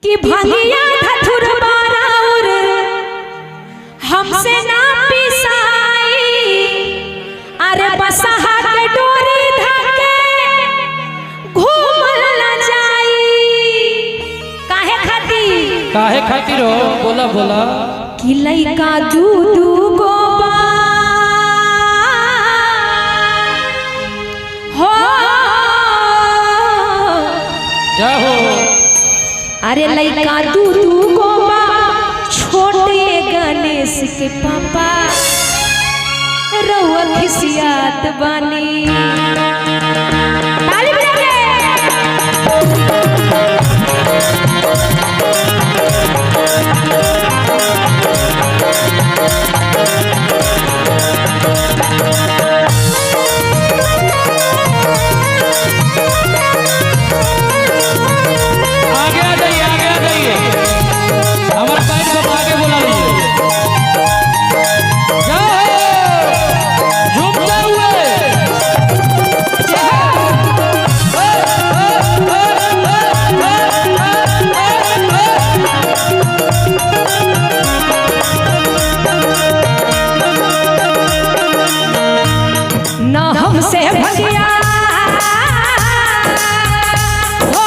कि भंगिया धथुर बाराउर हमसे ना पिसाई, अरे बसहा के डोरी धके घूमल न जाई। काहे खातिर हो? बोला बोला। कि लइका दूधू गो हो जाओ। अरे लइका दूधू गो छोटे गणेश के पापा रउआ खिसियात बानी। ताली बजाओ। हमसे भगिया हो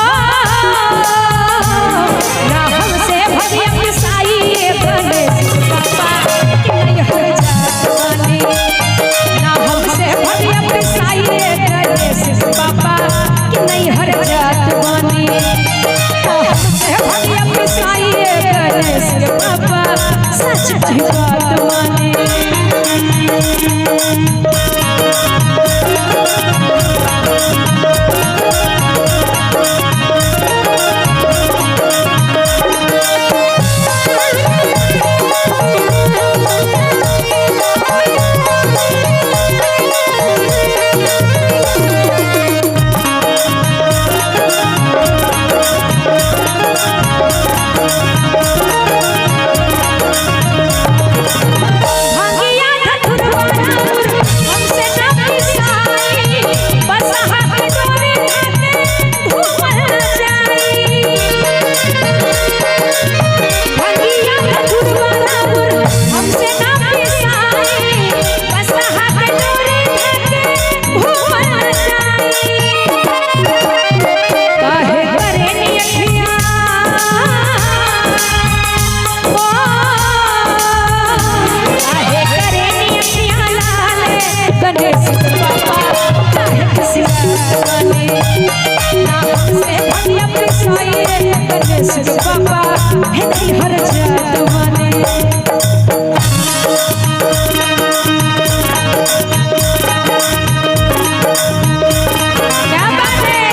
ना हमसे भगिया पिसाई गणेश पापा कि नहीं हर जानी। ना हमसे भगिया पिसाई गणेश पापा कि नहीं हर जात बानी। हमसे भगिया पिसाई गणेश पापा सच की बात मानी। पापा है नहीं हर जात माने। क्या बात है?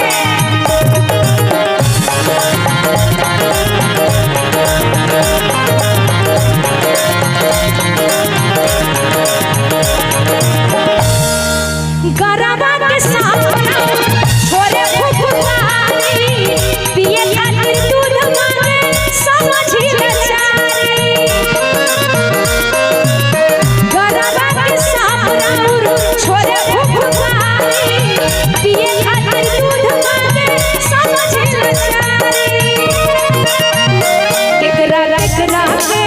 गरबा के साथ छोरे फुफुकारी पिए खातिर दूध मांगे समझी बेचारी। गरबा के साथ छोरे फुफुकारी पिए खातिर दूध मांगे समझी बेचारी। केकरा केकरा के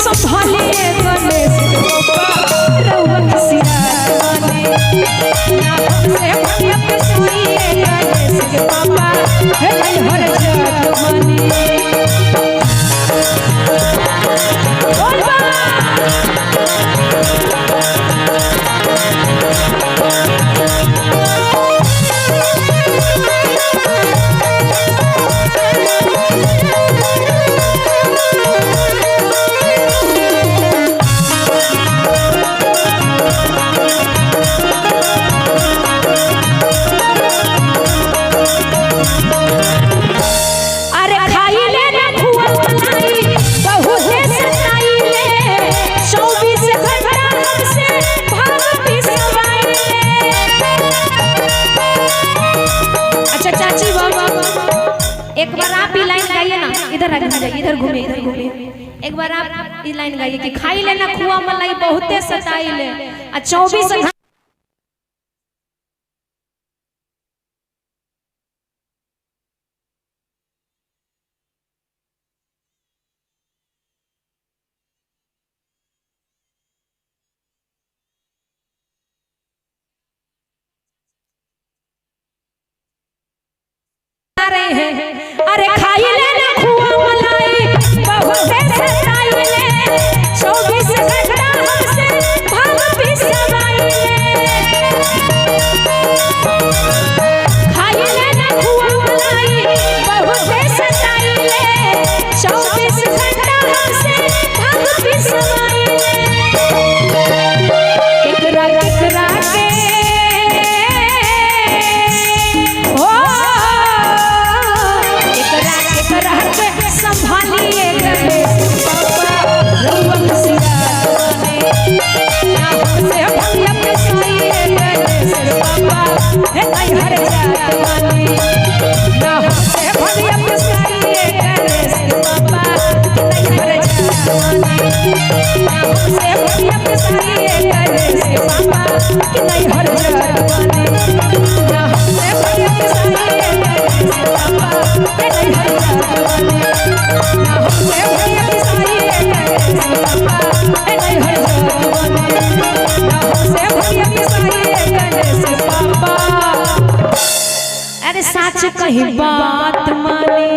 संभाले गणेश पापा रउआ खिसियात बानी। ना हमसे भगिया पिसाई गणेश के पापा है नहीं हर जात बानी। बोल बा। एक बार आप ये लाइन गाइए ना, इधर आगे जाइए, इधर घूमिए, इधर घूमिए। एक बार आप ये लाइन गाइए कि खाई लेना खुआ मलाई बहुते सताई ले, 24 सताई है अरे खाई ले ना खुआ मलाई बहुत से सताई ले 24 घंटा हमसे भाग भी सवाई ले खाई ले ना खुआ मलाई बहुत से सताई ले 24 घंटा हमसे भाग भी सवाई ले एकरा एकरा के संभालिए गणेश बाबा रउआ सिराने ना हमसे भैया पिसाइए गणेश बाबा हे नहीं हर जात माने ना हमसे भैया पिसाइए गणेश बाबा नहीं हर जात माने ना हमसे भैया पिसाइए गणेश बाबा नहीं हर जात माने ना हमसे भैया पिसाइए गणेश बाबा नहीं हर जात माने ना हमसे भैया पिसाइए गणेश बाबा नहीं हर जात माने ना हमसे भैया पिसाइए गणेश बाबा अरे सच कही बात माने